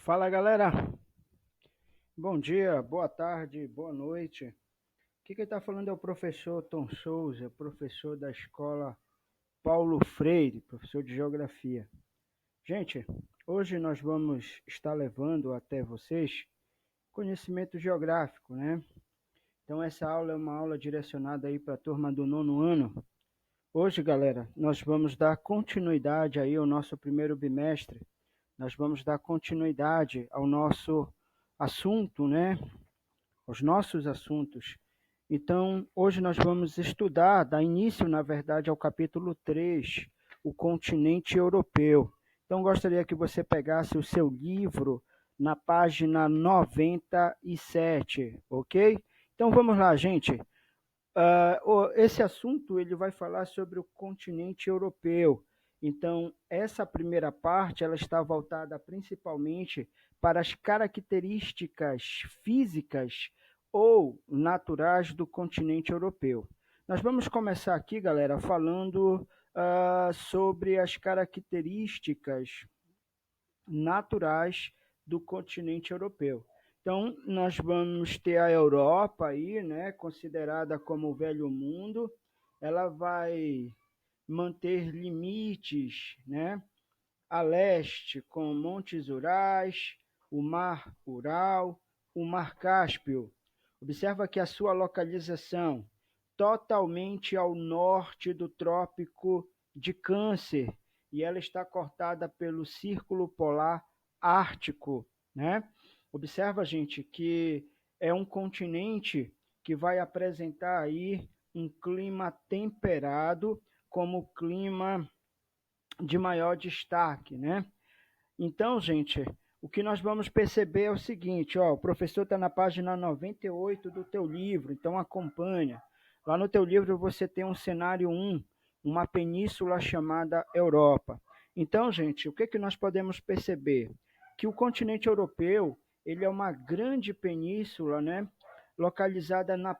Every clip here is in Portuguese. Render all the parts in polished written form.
Fala galera, bom dia, boa tarde, boa noite. Quem está falando é o professor Tom Souza, professor da escola Paulo Freire, professor de Geografia. Gente, hoje nós vamos estar levando até vocês conhecimento geográfico, né? Então essa aula é uma aula direcionada aí para a turma do nono ano. Hoje, galera, nós vamos dar continuidade aí ao nosso primeiro bimestre. Nós vamos dar continuidade ao nosso assunto, né? Os nossos assuntos. Então, hoje nós vamos estudar, dar início, na verdade, ao capítulo 3, o continente europeu. Então, gostaria que você pegasse o seu livro na página 97, ok? Então, vamos lá, gente. Esse assunto ele vai falar sobre o continente europeu. Então, essa primeira parte ela está voltada principalmente para as características físicas ou naturais do continente europeu. Nós vamos começar aqui, galera, falando sobre as características naturais do continente europeu. Então, nós vamos ter a Europa aí, né, considerada como o velho mundo. Ela vai manter limites, né, a leste com Montes Urais, o Mar Ural, o Mar Cáspio. Observa que a sua localização totalmente ao norte do Trópico de Câncer e ela está cortada pelo Círculo Polar Ártico, né? Observa, gente, que é um continente que vai apresentar aí um clima temperado como clima de maior destaque, né? Então, gente, o que nós vamos perceber é o seguinte, ó, o professor está na página 98 do teu livro, então acompanha. Lá no teu livro você tem um cenário 1, uma península chamada Europa. Então, gente, o que, que nós podemos perceber? Que o continente europeu, ele é uma grande península, né, localizada na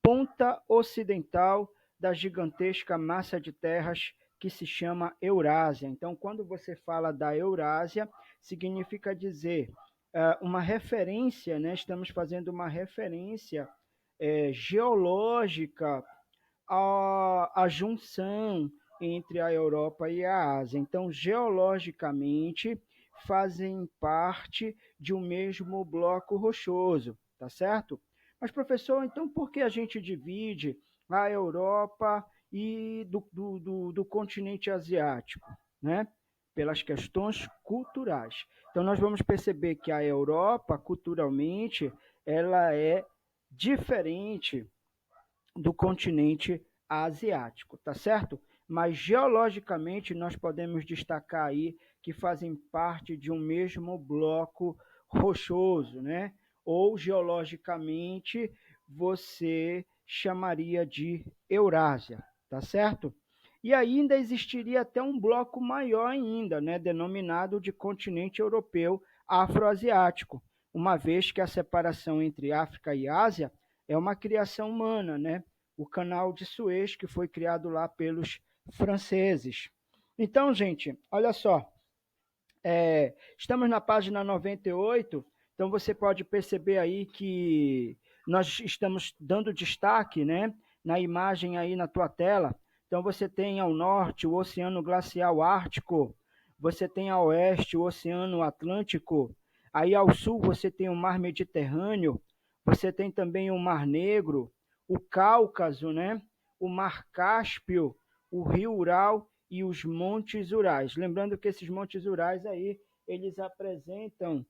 ponta ocidental da gigantesca massa de terras que se chama Eurásia. Então, quando você fala da Eurásia, significa dizer uma referência, né? Estamos fazendo uma referência geológica à junção entre a Europa e a Ásia. Então, geologicamente, fazem parte de um mesmo bloco rochoso, tá certo? Mas, professor, então por que a gente divide a Europa e do continente asiático, né? Pelas questões culturais. Então, nós vamos perceber que a Europa, culturalmente, ela é diferente do continente asiático, tá certo? Mas geologicamente nós podemos destacar aí que fazem parte de um mesmo bloco rochoso, né? Ou geologicamente você chamaria de Eurásia, tá certo? E ainda existiria até um bloco maior ainda, né, denominado de continente europeu afroasiático, uma vez que a separação entre África e Ásia é uma criação humana, né? O canal de Suez, que foi criado lá pelos franceses. Então, gente, olha só, estamos na página 98, então você pode perceber aí que nós estamos dando destaque, né, na imagem aí na tua tela. Então você tem ao norte o Oceano Glacial Ártico, você tem ao oeste o Oceano Atlântico, aí ao sul você tem o Mar Mediterrâneo, você tem também o Mar Negro, o Cáucaso, né, o Mar Cáspio, o Rio Ural e os Montes Urais. Lembrando que esses Montes Urais aí, eles apresentam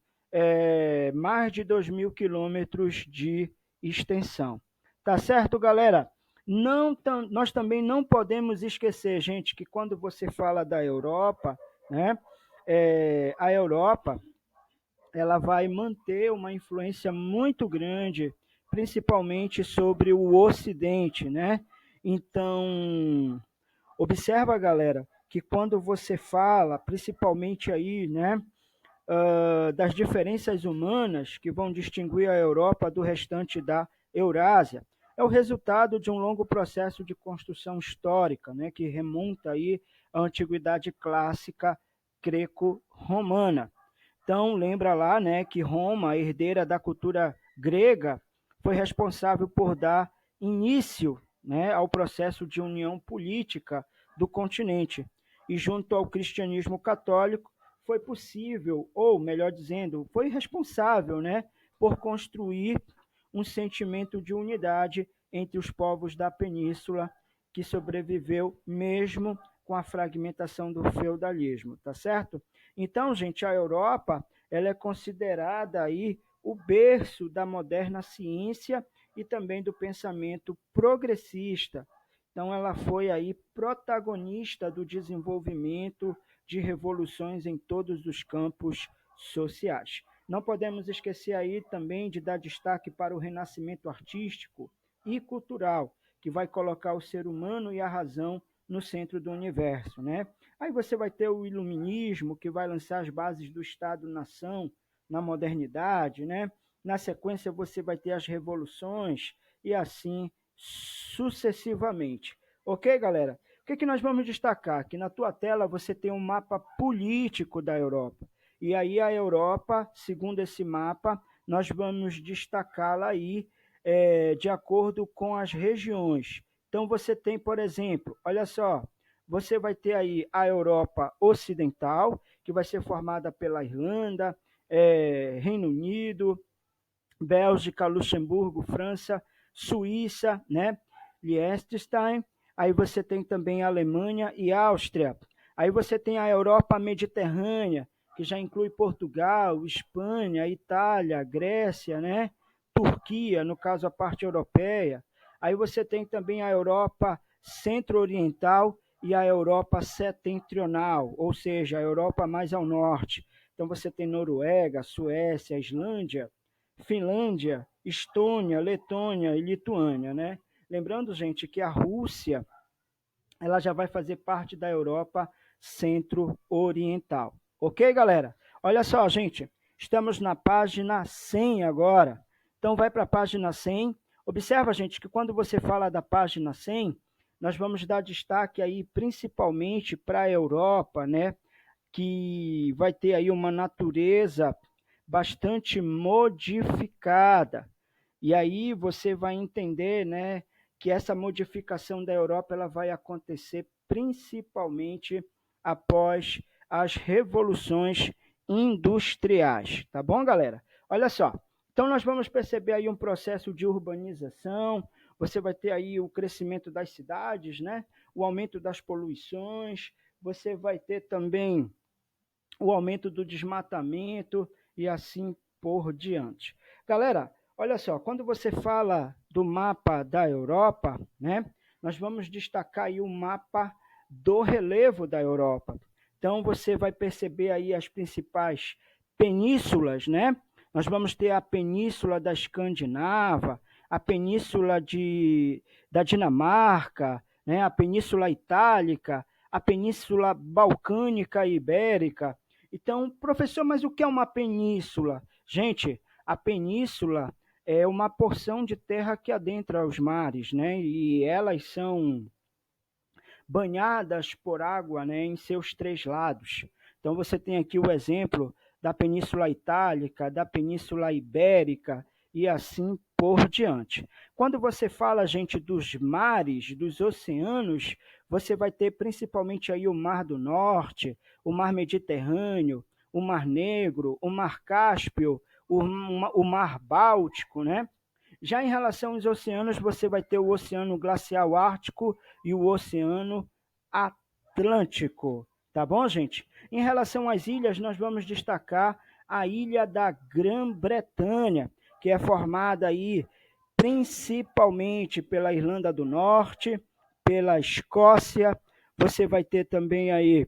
mais de 2.000 quilômetros de extensão. Tá certo, galera? Nós também não podemos esquecer, gente, que quando você fala da Europa, né, a Europa ela vai manter uma influência muito grande, principalmente sobre o Ocidente, né? Então, observa, galera, que quando você fala, principalmente aí, né, das diferenças humanas que vão distinguir a Europa do restante da Eurásia, é o resultado de um longo processo de construção histórica, né, que remonta aí à antiguidade clássica greco-romana. Então, lembra lá, né, que Roma, herdeira da cultura grega, foi responsável por dar início, né, ao processo de união política do continente. E junto ao cristianismo católico, foi possível, ou melhor dizendo, foi responsável, né, por construir um sentimento de unidade entre os povos da península que sobreviveu mesmo com a fragmentação do feudalismo, tá certo? Então, gente, a Europa, ela é considerada aí o berço da moderna ciência e também do pensamento progressista. Então, ela foi aí protagonista do desenvolvimento de revoluções em todos os campos sociais. Não podemos esquecer aí também de dar destaque para o renascimento artístico e cultural, que vai colocar o ser humano e a razão no centro do universo, né? Aí você vai ter o iluminismo, que vai lançar as bases do Estado-nação na modernidade, né? Na sequência você vai ter as revoluções e assim sucessivamente. Ok, galera? O que nós vamos destacar? Aqui na tua tela você tem um mapa político da Europa. E aí a Europa, segundo esse mapa, nós vamos destacá-la aí de acordo com as regiões. Então você tem, por exemplo, olha só, você vai ter aí a Europa Ocidental, que vai ser formada pela Irlanda, Reino Unido, Bélgica, Luxemburgo, França, Suíça, né? Liechtenstein. Aí você tem também a Alemanha e Áustria. Aí você tem a Europa Mediterrânea, que já inclui Portugal, Espanha, Itália, Grécia, né? Turquia, no caso a parte europeia. Aí você tem também a Europa Centro-Oriental e a Europa Setentrional, ou seja, a Europa mais ao norte. Então você tem Noruega, Suécia, Islândia, Finlândia, Estônia, Letônia e Lituânia, né? Lembrando, gente, que a Rússia ela já vai fazer parte da Europa Centro-Oriental. Ok, galera? Olha só, gente, estamos na página 100 agora. Então, vai para a página 100. Observa, gente, que quando você fala da página 100, nós vamos dar destaque aí principalmente para a Europa, né? Que vai ter aí uma natureza bastante modificada. E aí você vai entender, né, que essa modificação da Europa ela vai acontecer principalmente após as revoluções industriais, tá bom, galera? Olha só. Então nós vamos perceber aí um processo de urbanização, você vai ter aí o crescimento das cidades, né? O aumento das poluições, você vai ter também o aumento do desmatamento e assim por diante. Galera, olha só, quando você fala do mapa da Europa, né, nós vamos destacar aí o mapa do relevo da Europa. Então você vai perceber aí as principais penínsulas, né? Nós vamos ter a península da Escandinava, a península da Dinamarca, né? A península itálica, a península balcânica e ibérica. Então, professor, mas o que é uma península? Gente, a península é uma porção de terra que adentra os mares, né? E elas são banhadas por água, né, em seus três lados. Então você tem aqui o exemplo da Península Itálica, da Península Ibérica e assim por diante. Quando você fala, gente, dos mares, dos oceanos, você vai ter principalmente aí o Mar do Norte, o Mar Mediterrâneo, o Mar Negro, o Mar Cáspio, o Mar Báltico, né? Já em relação aos oceanos, você vai ter o Oceano Glacial Ártico e o Oceano Atlântico. Tá bom, gente? Em relação às ilhas, nós vamos destacar a ilha da Grã-Bretanha, que é formada aí principalmente pela Irlanda do Norte, pela Escócia, você vai ter também aí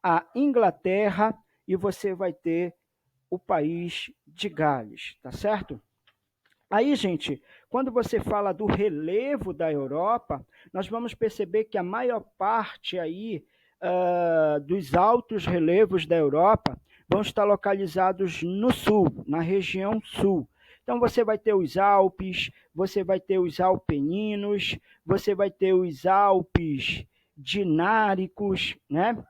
a Inglaterra e você vai ter o país de Gales, tá certo? Aí, gente, quando você fala do relevo da Europa, nós vamos perceber que a maior parte aí dos altos relevos da Europa vão estar localizados no sul, na região sul. Então você vai ter os Alpes, você vai ter os Alpeninos, você vai ter os Alpes Dináricos, né?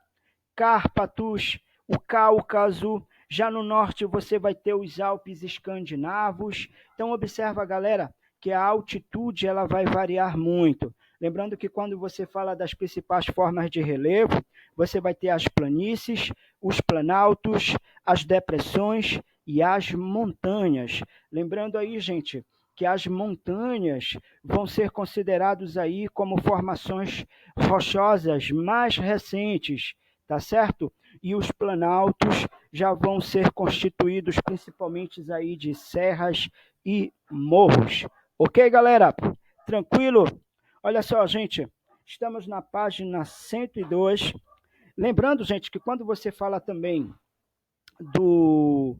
Cárpatos, o Cáucaso. Já no norte você vai ter os Alpes escandinavos. Então observa, galera, que a altitude ela vai variar muito. Lembrando que quando você fala das principais formas de relevo, você vai ter as planícies, os planaltos, as depressões e as montanhas. Lembrando aí, gente, que as montanhas vão ser considerados aí como formações rochosas mais recentes, tá certo? E os planaltos já vão ser constituídos principalmente aí de serras e morros. Ok, galera? Tranquilo? Olha só, gente, estamos na página 102. Lembrando, gente, que quando você fala também do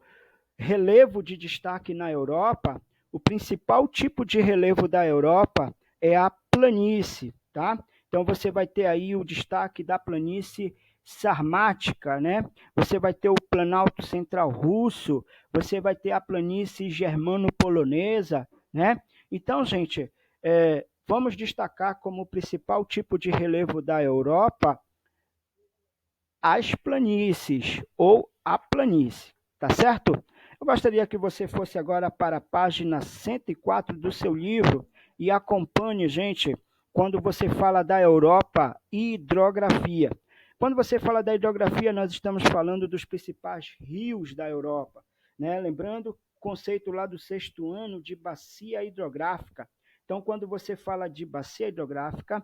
relevo de destaque na Europa, o principal tipo de relevo da Europa é a planície, tá? Então você vai ter aí o destaque da planície sarmática, né? Você vai ter o Planalto Central Russo, você vai ter a planície germano-polonesa, né? Então, gente, vamos destacar como principal tipo de relevo da Europa as planícies ou a planície, tá certo? Eu gostaria que você fosse agora para a página 104 do seu livro e acompanhe, gente, quando você fala da Europa e hidrografia. Quando você fala da hidrografia, nós estamos falando dos principais rios da Europa, né? Lembrando o conceito lá do sexto ano de bacia hidrográfica. Então, quando você fala de bacia hidrográfica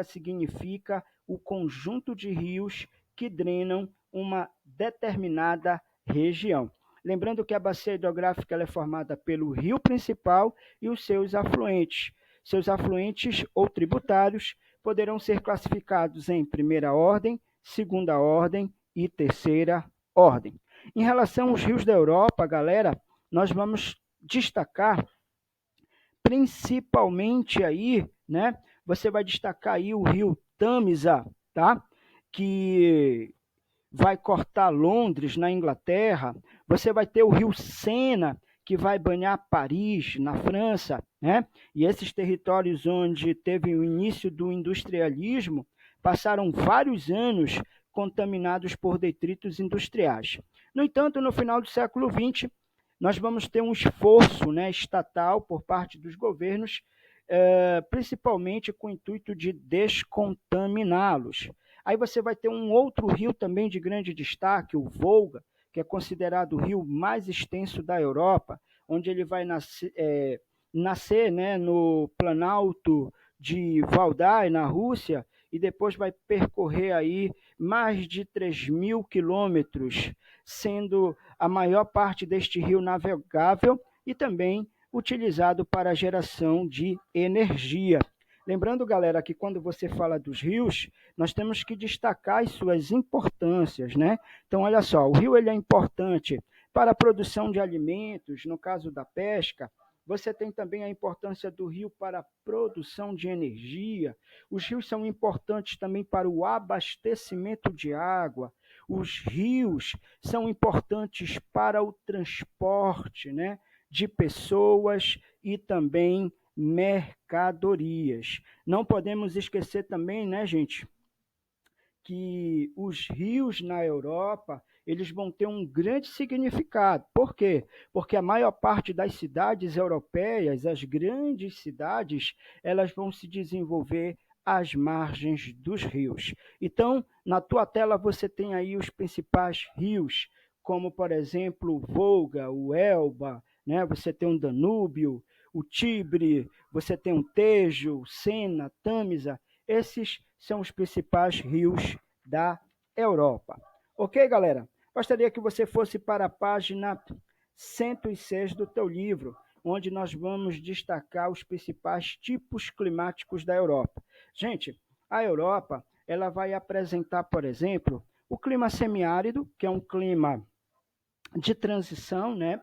significa o conjunto de rios que drenam uma determinada região. Lembrando que a bacia hidrográfica ela é formada pelo rio principal e os seus afluentes. Seus afluentes ou tributários poderão ser classificados em primeira ordem, segunda ordem e terceira ordem. Em relação aos rios da Europa, galera, nós vamos destacar principalmente aí, né? Você vai destacar aí o rio Tâmisa, tá? Que vai cortar Londres, na Inglaterra. Você vai ter o rio Sena, que vai banhar Paris, na França, né? E esses territórios onde teve o início do industrialismo passaram vários anos contaminados por detritos industriais. No entanto, no final do século XX, nós vamos ter um esforço, né, estatal por parte dos governos, principalmente com o intuito de descontaminá-los. Aí você vai ter um outro rio também de grande destaque, o Volga, que é considerado o rio mais extenso da Europa, onde ele vai nascer, né, no Planalto de Valdai, na Rússia, e depois vai percorrer aí mais de 3.000 quilômetros, sendo a maior parte deste rio navegável e também utilizado para a geração de energia. Lembrando, galera, que quando você fala dos rios, nós temos que destacar as suas importâncias, né? Então, olha só, o rio ele é importante para a produção de alimentos, no caso da pesca. Você tem também a importância do rio para a produção de energia. Os rios são importantes também para o abastecimento de água. Os rios são importantes para o transporte, né, de pessoas e também mercadorias. Não podemos esquecer também, né, gente, que os rios na Europa, eles vão ter um grande significado. Por quê? Porque a maior parte das cidades europeias, as grandes cidades, elas vão se desenvolver às margens dos rios. Então, na tua tela você tem aí os principais rios, como, por exemplo, o Volga, o Elba, né? Você tem o Danúbio, o Tibre, você tem o Tejo, o Sena, Tâmisa. Esses são os principais rios da Europa. Ok, galera? Gostaria que você fosse para a página 106 do teu livro, onde nós vamos destacar os principais tipos climáticos da Europa. Gente, a Europa ela vai apresentar, por exemplo, o clima semiárido, que é um clima de transição, né?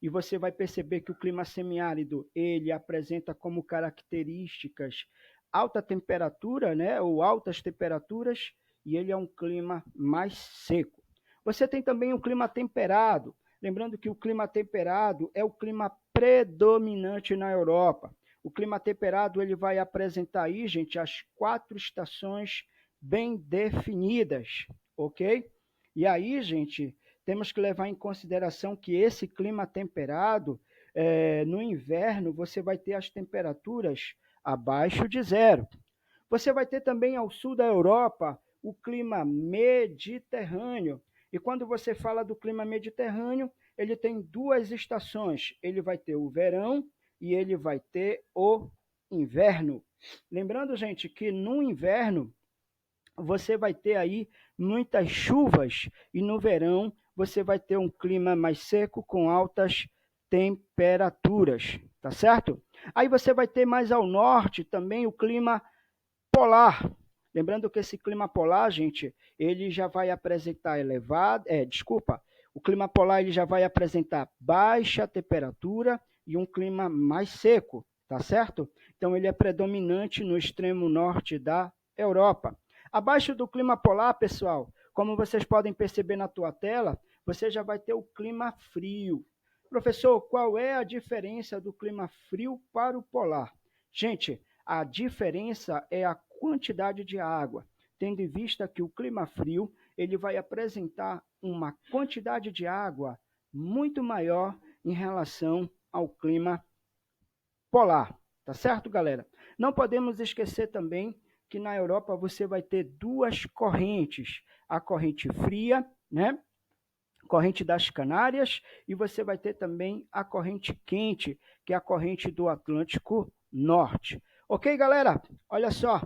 E você vai perceber que o clima semiárido ele apresenta como características alta temperatura, né, ou altas temperaturas, e ele é um clima mais seco. Você tem também o clima temperado, lembrando que o clima temperado é o clima predominante na Europa. O clima temperado ele vai apresentar aí, gente, as 4 estações bem definidas, ok? E aí, gente, temos que levar em consideração que esse clima temperado, no inverno, você vai ter as temperaturas abaixo de zero. Você vai ter também ao sul da Europa o clima mediterrâneo. E quando você fala do clima mediterrâneo, ele tem duas estações. Ele vai ter o verão e ele vai ter o inverno. Lembrando, gente, que no inverno você vai ter aí muitas chuvas e no verão você vai ter um clima mais seco com altas temperaturas, tá certo? Aí você vai ter mais ao norte também o clima polar. Lembrando que esse clima polar, gente, ele já vai apresentar o clima polar ele já vai apresentar baixa temperatura e um clima mais seco, tá certo? Então ele é predominante no extremo norte da Europa. Abaixo do clima polar, pessoal, como vocês podem perceber na tua tela, você já vai ter o clima frio. Professor, qual é a diferença do clima frio para o polar? Gente, a diferença é a quantidade de água, tendo em vista que o clima frio ele vai apresentar uma quantidade de água muito maior em relação ao clima polar, tá certo, galera? Não podemos esquecer também que na Europa você vai ter duas correntes, a corrente fria, né? Corrente das Canárias, e você vai ter também a corrente quente, que é a corrente do Atlântico Norte. Ok, galera? Olha só.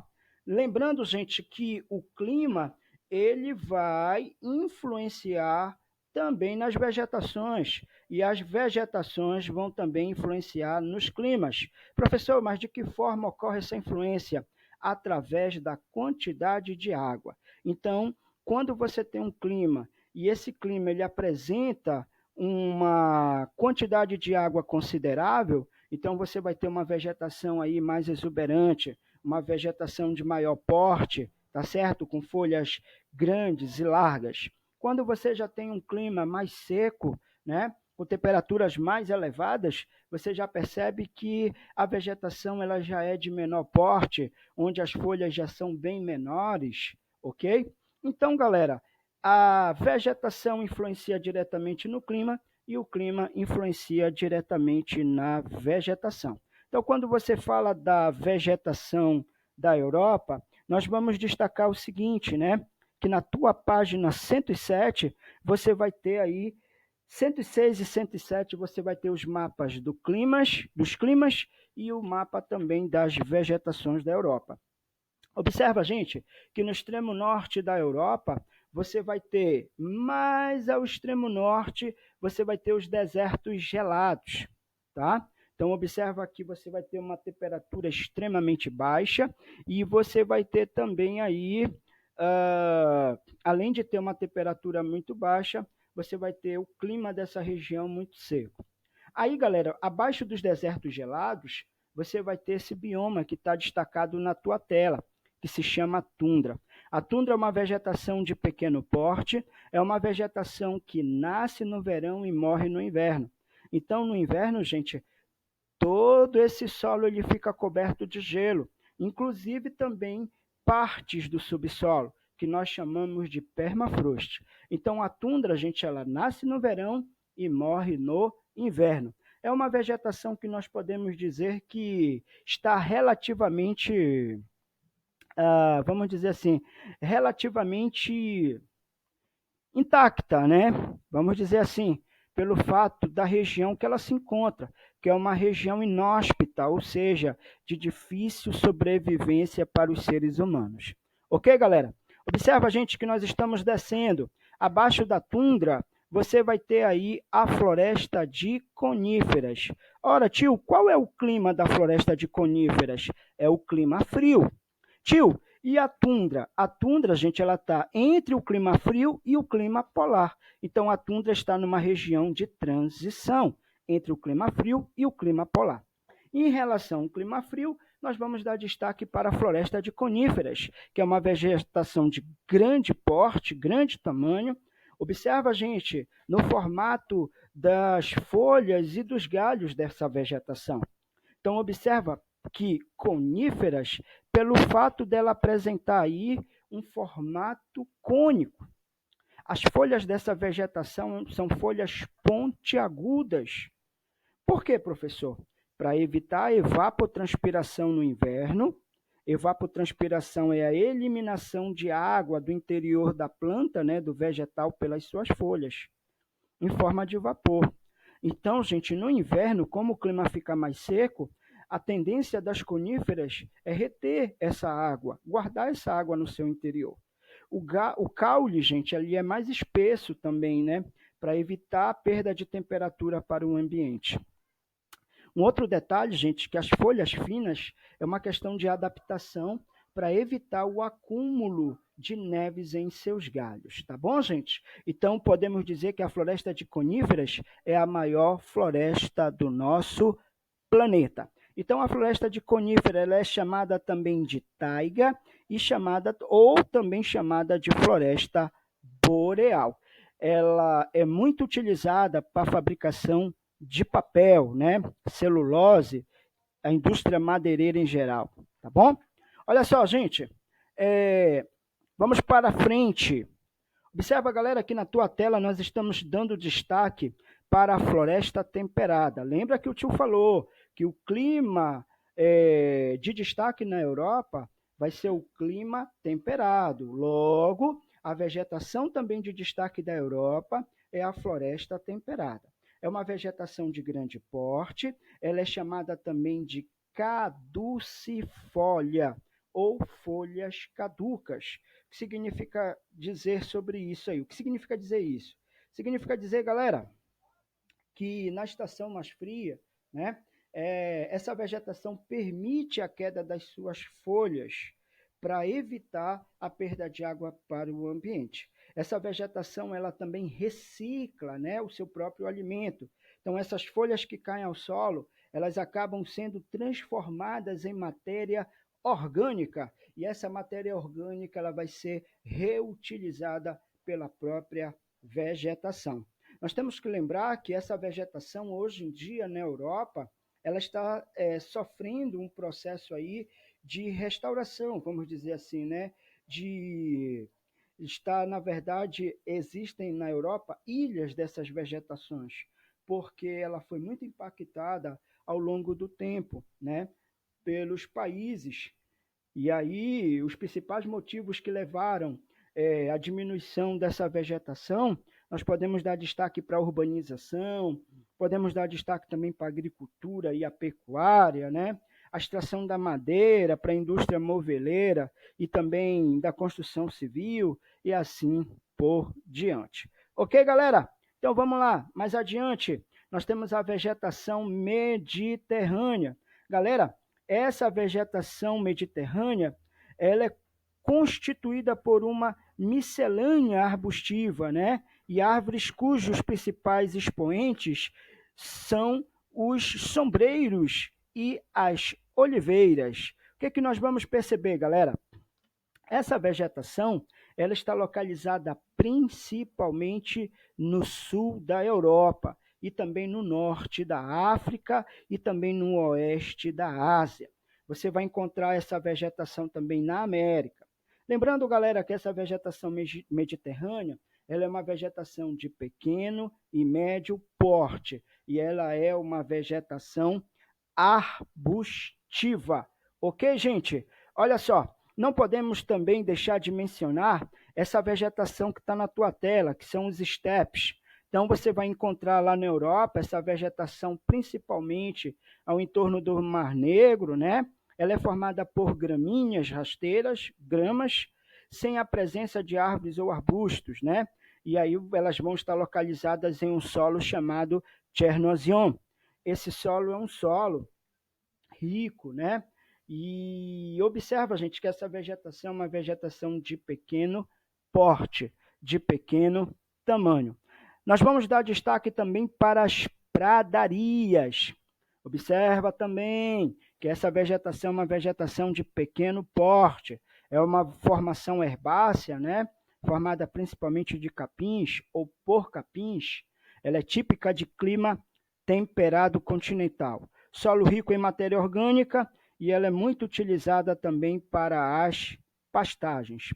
Lembrando, gente, que o clima ele vai influenciar também nas vegetações, e as vegetações vão também influenciar nos climas. Professor, mas de que forma ocorre essa influência? Através da quantidade de água. Então, quando você tem um clima e esse clima ele apresenta uma quantidade de água considerável, então você vai ter uma vegetação aí mais exuberante, uma vegetação de maior porte, tá certo? Com folhas grandes e largas. Quando você já tem um clima mais seco, né? Com temperaturas mais elevadas, você já percebe que a vegetação ela já é de menor porte, onde as folhas já são bem menores, ok? Então, galera, a vegetação influencia diretamente no clima e o clima influencia diretamente na vegetação. Então, quando você fala da vegetação da Europa, nós vamos destacar o seguinte, né? Que na tua página 107, você vai ter aí 106 e 107 você vai ter os mapas dos climas e o mapa também das vegetações da Europa. Observa, gente, que no extremo norte da Europa, você vai ter, mais ao extremo norte, você vai ter os desertos gelados, tá? Então, observa que você vai ter uma temperatura extremamente baixa e você vai ter também aí, além de ter uma temperatura muito baixa, você vai ter o clima dessa região muito seco. Aí, galera, abaixo dos desertos gelados, você vai ter esse bioma que está destacado na tua tela, que se chama tundra. A tundra é uma vegetação de pequeno porte, é uma vegetação que nasce no verão e morre no inverno. Então, no inverno, gente, todo esse solo ele fica coberto de gelo, inclusive também partes do subsolo, que nós chamamos de permafrost. Então, a tundra, gente, ela nasce no verão e morre no inverno. É uma vegetação que nós podemos dizer que está relativamente vamos dizer assim, relativamente intacta, né? Vamos dizer assim, pelo fato da região que ela se encontra, que é uma região inóspita, ou seja, de difícil sobrevivência para os seres humanos. Ok, galera? Observa, gente, que nós estamos descendo. Abaixo da tundra, você vai ter aí a floresta de coníferas. Ora, tio, qual é o clima da floresta de coníferas? É o clima frio. Tio, e a tundra? A tundra, gente, ela está entre o clima frio e o clima polar. Então, a tundra está numa região de transição entre o clima frio e o clima polar. Em relação ao clima frio, nós vamos dar destaque para a floresta de coníferas, que é uma vegetação de grande porte, grande tamanho. Observa, gente, no formato das folhas e dos galhos dessa vegetação. Então, observa que coníferas, pelo fato dela apresentar aí um formato cônico. As folhas dessa vegetação são folhas pontiagudas. Por quê, professor? Para evitar a evapotranspiração no inverno. Evapotranspiração é a eliminação de água do interior da planta, né, do vegetal, pelas suas folhas, em forma de vapor. Então, gente, no inverno, como o clima fica mais seco, a tendência das coníferas é reter essa água, guardar essa água no seu interior. O caule, gente, ali é mais espesso também, né, para evitar a perda de temperatura para o ambiente. Um outro detalhe, gente, que as folhas finas é uma questão de adaptação para evitar o acúmulo de neves em seus galhos, tá bom, gente? Então, podemos dizer que a floresta de coníferas é a maior floresta do nosso planeta. Então, a floresta de conífera ela é chamada também de taiga ou também chamada de floresta boreal. Ela é muito utilizada para a fabricação de papel, né? Celulose, a indústria madeireira em geral, tá bom? Olha só, gente, vamos para frente. Observa, galera, aqui na tua tela nós estamos dando destaque para a floresta temperada. Lembra que o tio falou que o clima de destaque na Europa vai ser o clima temperado. Logo, a vegetação também de destaque da Europa é a floresta temperada. É uma vegetação de grande porte, ela é chamada também de caducifólia ou folhas caducas. O que significa dizer sobre isso aí? O que significa dizer isso? Significa dizer, galera, que na estação mais fria, né, essa vegetação permite a queda das suas folhas para evitar a perda de água para o ambiente. Essa vegetação ela também recicla, né, o seu próprio alimento. Então, essas folhas que caem ao solo, elas acabam sendo transformadas em matéria orgânica, e essa matéria orgânica ela vai ser reutilizada pela própria vegetação. Nós temos que lembrar que essa vegetação hoje em dia na Europa ela está sofrendo um processo aí de restauração, vamos dizer assim, né? Na verdade, existem na Europa ilhas dessas vegetações, porque ela foi muito impactada ao longo do tempo, né? Pelos países. E aí, os principais motivos que levaram à diminuição dessa vegetação, nós podemos dar destaque para a urbanização, podemos dar destaque também para a agricultura e a pecuária, né? A extração da madeira para a indústria moveleira e também da construção civil e assim por diante. Ok, galera? Então vamos lá, mais adiante, nós temos a vegetação mediterrânea. Galera, essa vegetação mediterrânea, ela é constituída por uma miscelânea arbustiva, né? E árvores cujos principais expoentes são os sombreiros e as oliveiras. O que é que nós vamos perceber, galera? Essa vegetação ela está localizada principalmente no sul da Europa e também no norte da África e também no oeste da Ásia. Você vai encontrar essa vegetação também na América. Lembrando, galera, que essa vegetação mediterrânea ela é uma vegetação de pequeno e médio porte e ela é uma vegetação arbustiva. Ok, gente? Olha só, não podemos também deixar de mencionar essa vegetação que está na tua tela, que são os estepes. Então, você vai encontrar lá na Europa essa vegetação principalmente ao entorno do Mar Negro, né? Ela é formada por gramíneas rasteiras, gramas, sem a presença de árvores ou arbustos, né? E aí elas vão estar localizadas em um solo chamado Chernozem. Esse solo é um solo rico, né? E observa, gente, que essa vegetação é uma vegetação de pequeno porte, de pequeno tamanho. Nós vamos dar destaque também para as pradarias. Observa também que essa vegetação é uma vegetação de pequeno porte, é uma formação herbácea, né? Formada principalmente de capins ou por capins. Ela é típica de clima temperado continental. Solo rico em matéria orgânica e ela é muito utilizada também para as pastagens.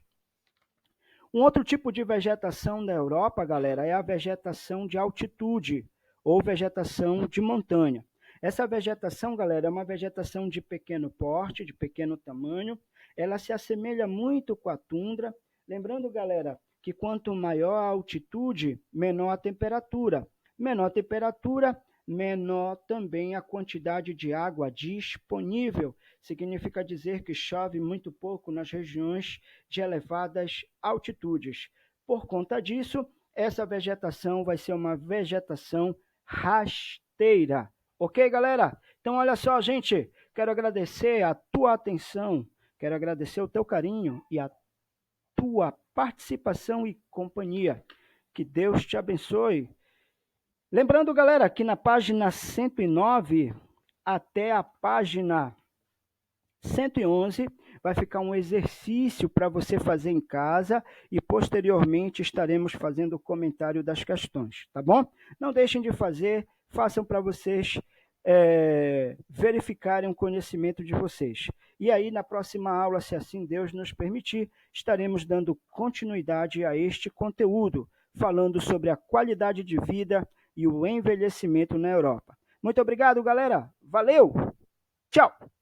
Um outro tipo de vegetação da Europa, galera, é a vegetação de altitude ou vegetação de montanha. Essa vegetação, galera, é uma vegetação de pequeno porte, de pequeno tamanho. Ela se assemelha muito com a tundra. Lembrando, galera, que quanto maior a altitude, menor a temperatura. Menor a temperatura, menor também a quantidade de água disponível. Significa dizer que chove muito pouco nas regiões de elevadas altitudes. Por conta disso, essa vegetação vai ser uma vegetação rasteira. Ok, galera? Então, olha só, gente, quero agradecer a tua atenção, quero agradecer o teu carinho e a tua participação e companhia. Que Deus te abençoe. Lembrando, galera, que na página 109 até a página 111 vai ficar um exercício para você fazer em casa e posteriormente estaremos fazendo o comentário das questões, tá bom? Não deixem de fazer, façam para vocês verificarem o conhecimento de vocês. E aí, na próxima aula, se assim Deus nos permitir, estaremos dando continuidade a este conteúdo, falando sobre a qualidade de vida e o envelhecimento na Europa. Muito obrigado, galera. Valeu! Tchau!